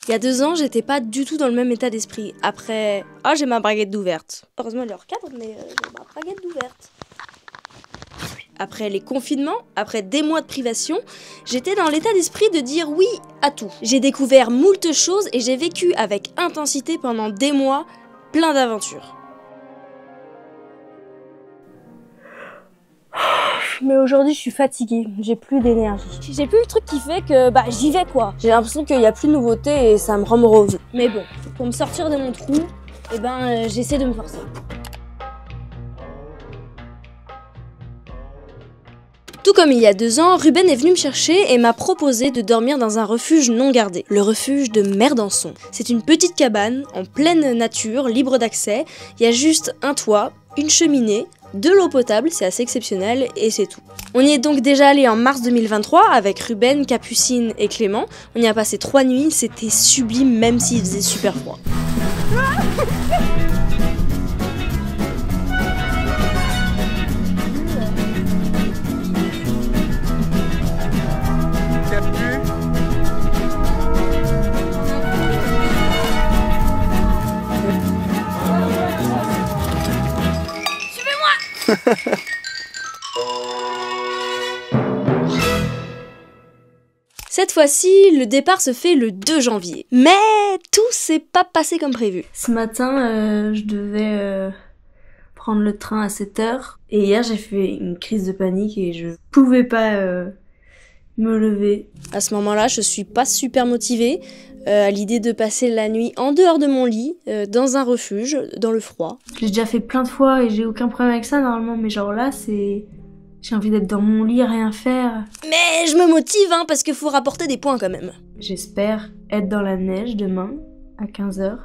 Il y a 2 ans, j'étais pas du tout dans le même état d'esprit. Après... Ah, j'ai ma baguette d'ouverte. Heureusement, elle est hors cadre, mais j'ai ma baguette d'ouverte. Après les confinements, après des mois de privation, j'étais dans l'état d'esprit de dire oui à tout. J'ai découvert moult choses et j'ai vécu avec intensité pendant des mois, plein d'aventures. Mais aujourd'hui, je suis fatiguée, j'ai plus d'énergie. J'ai plus le truc qui fait que j'y vais quoi. J'ai l'impression qu'il y a plus de nouveautés et ça me rend morose. Mais bon, pour me sortir de mon trou, j'essaie de me forcer. Tout comme il y a 2 ans, Ruben est venu me chercher et m'a proposé de dormir dans un refuge non gardé, le refuge de Merdanson. C'est une petite cabane en pleine nature, libre d'accès. Il y a juste un toit, une cheminée, de l'eau potable, c'est assez exceptionnel et c'est tout. On y est donc déjà allé en mars 2023 avec Ruben, Capucine et Clément. On y a passé 3 nuits, c'était sublime même s'il faisait super froid. Cette fois-ci, le départ se fait le 2 janvier. Mais tout s'est pas passé comme prévu. Ce matin, je devais prendre le train à 7h. Et hier, j'ai fait une crise de panique et je pouvais pas me lever. À ce moment-là, je suis pas super motivée à l'idée de passer la nuit en dehors de mon lit, dans un refuge, dans le froid. J'ai déjà fait plein de fois et j'ai aucun problème avec ça normalement, mais genre là, c'est... J'ai envie d'être dans mon lit, rien faire. Mais je me motive, parce qu'il faut rapporter des points quand même. J'espère être dans la neige demain, à 15h,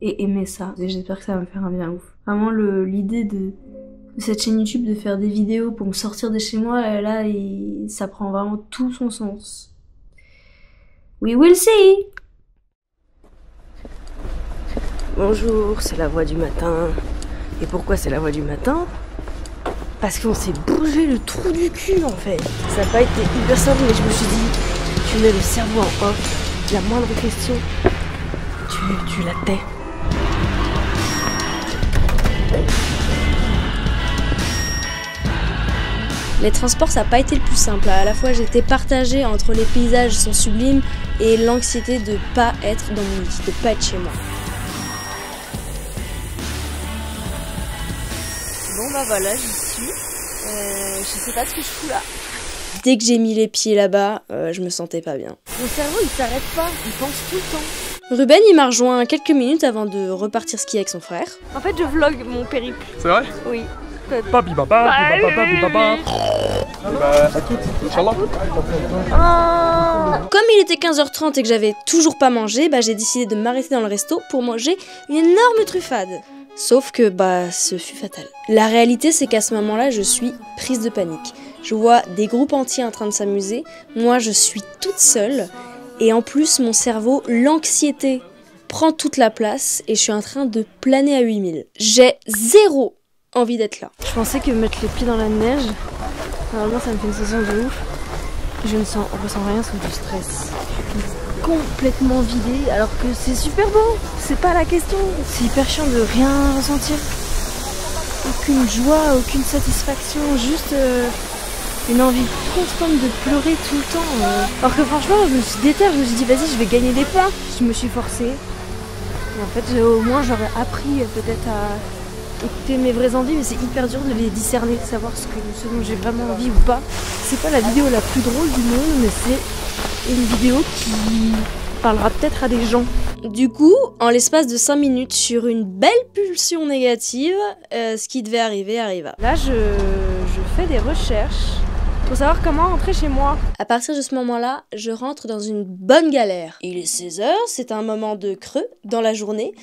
et aimer ça. Et j'espère que ça va me faire un bien ouf. Vraiment, l'idée de cette chaîne YouTube, de faire des vidéos pour me sortir de chez moi, là, ça prend vraiment tout son sens. We will see! Bonjour, c'est la voix du matin. Et pourquoi c'est la voix du matin? Parce qu'on s'est bougé le trou du cul en fait. Ça n'a pas été hyper simple, mais je me suis dit, tu mets le cerveau en off, la moindre question, tu la tais. Les transports, ça n'a pas été le plus simple. À la fois, j'étais partagée entre les paysages sont sublimes et l'anxiété de pas être dans mon lit, de pas être chez moi. Bon bah voilà, j'y suis. Je sais pas ce que je fous là. Dès que j'ai mis les pieds là-bas, je me sentais pas bien. Mon cerveau il s'arrête pas, il pense tout le temps. Ruben il m'a rejoint quelques minutes avant de repartir skier avec son frère. En fait je vlog mon périple. C'est vrai? Oui. Papi papa, papi papa. À toutes, Inch'Allah. Comme il était 15h30 et que j'avais toujours pas mangé, j'ai décidé de m'arrêter dans le resto pour manger une énorme truffade. Sauf que ce fut fatal. La réalité c'est qu'à ce moment-là je suis prise de panique. Je vois des groupes entiers en train de s'amuser, moi je suis toute seule et en plus mon cerveau, l'anxiété prend toute la place et je suis en train de planer à 8000. J'ai zéro envie d'être là. Je pensais que mettre les pieds dans la neige, normalement ça me fait une sensation de ouf. Je ne ressens rien sauf du stress. Complètement vidée alors que c'est super beau, c'est pas la question. C'est hyper chiant de rien ressentir. Aucune joie, aucune satisfaction, juste une envie constante de pleurer tout le temps. Alors que franchement je me suis déterre, je me suis dit vas-y je vais gagner des points. Je me suis forcée. Et en fait au moins j'aurais appris peut-être à écouter mes vraies envies, mais c'est hyper dur de les discerner, de savoir ce dont j'ai vraiment envie ou pas. C'est pas la vidéo la plus drôle du monde, mais c'est une vidéo qui parlera peut-être à des gens. Du coup, en l'espace de 5 minutes, sur une belle pulsion négative, ce qui devait arriver arriva. Là, je fais des recherches pour savoir comment rentrer chez moi. À partir de ce moment-là, je rentre dans une bonne galère. Il est 16h, c'est un moment de creux dans la journée.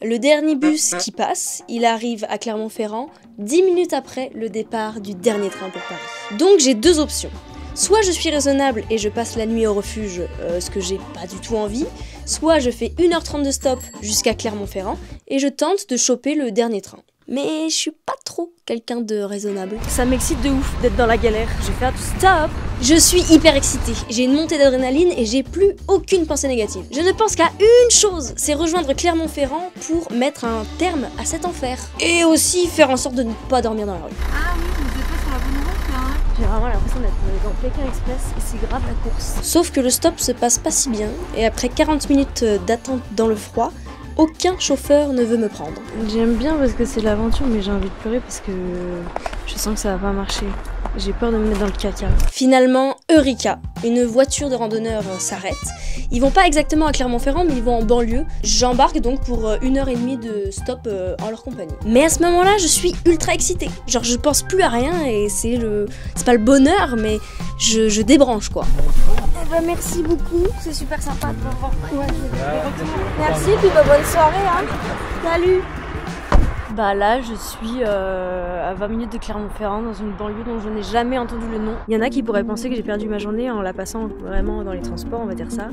Le dernier bus qui passe, il arrive à Clermont-Ferrand 10 minutes après le départ du dernier train pour Paris. Donc j'ai 2 options. Soit je suis raisonnable et je passe la nuit au refuge, ce que j'ai pas du tout envie, soit je fais 1h30 de stop jusqu'à Clermont-Ferrand et je tente de choper le dernier train. Mais je suis pas trop quelqu'un de raisonnable. Ça m'excite de ouf d'être dans la galère. Je vais faire du stop. Je suis hyper excitée, j'ai une montée d'adrénaline et j'ai plus aucune pensée négative. Je ne pense qu'à une chose, c'est rejoindre Clermont-Ferrand pour mettre un terme à cet enfer. Et aussi faire en sorte de ne pas dormir dans la rue. Ah oui, vous êtes pas sur la bonne route là, hein. J'ai vraiment l'impression d'être dans Pékin Express et c'est grave la course. Sauf que le stop se passe pas si bien et après 40 minutes d'attente dans le froid, aucun chauffeur ne veut me prendre. J'aime bien parce que c'est l'aventure, mais j'ai envie de pleurer parce que je sens que ça va pas marcher. J'ai peur de me mettre dans le caca. Finalement, Eureka, une voiture de randonneurs s'arrête. Ils vont pas exactement à Clermont-Ferrand, mais ils vont en banlieue. J'embarque donc pour 1h30 de stop en leur compagnie. Mais à ce moment-là, je suis ultra excitée. Genre, je pense plus à rien et c'est pas le bonheur, mais je débranche quoi. Eh ben, merci beaucoup, c'est super sympa de m'avoir pris. Merci, puis bonne soirée. Hein. Salut. Bah là, je suis à 20 minutes de Clermont-Ferrand dans une banlieue dont je n'ai jamais entendu le nom. Il y en a qui pourraient penser que j'ai perdu ma journée en la passant vraiment dans les transports, on va dire ça,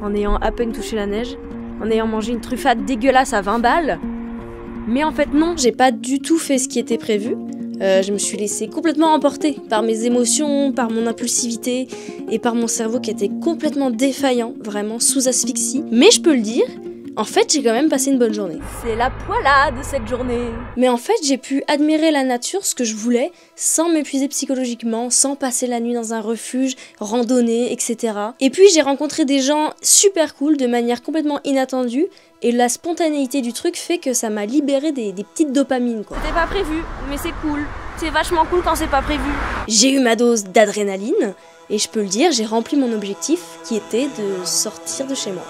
en ayant à peine touché la neige, en ayant mangé une truffade dégueulasse à 20 balles. Mais en fait non, j'ai pas du tout fait ce qui était prévu. Je me suis laissée complètement emporter par mes émotions, par mon impulsivité et par mon cerveau qui était complètement défaillant, vraiment sous asphyxie. Mais je peux le dire, en fait, j'ai quand même passé une bonne journée. C'est la poilade de cette journée. Mais en fait, j'ai pu admirer la nature, ce que je voulais, sans m'épuiser psychologiquement, sans passer la nuit dans un refuge, randonner, etc. Et puis, j'ai rencontré des gens super cool de manière complètement inattendue. Et la spontanéité du truc fait que ça m'a libéré des petites dopamines, quoi. C'était pas prévu, mais c'est cool. C'est vachement cool quand c'est pas prévu. J'ai eu ma dose d'adrénaline, et je peux le dire, j'ai rempli mon objectif, qui était de sortir de chez moi.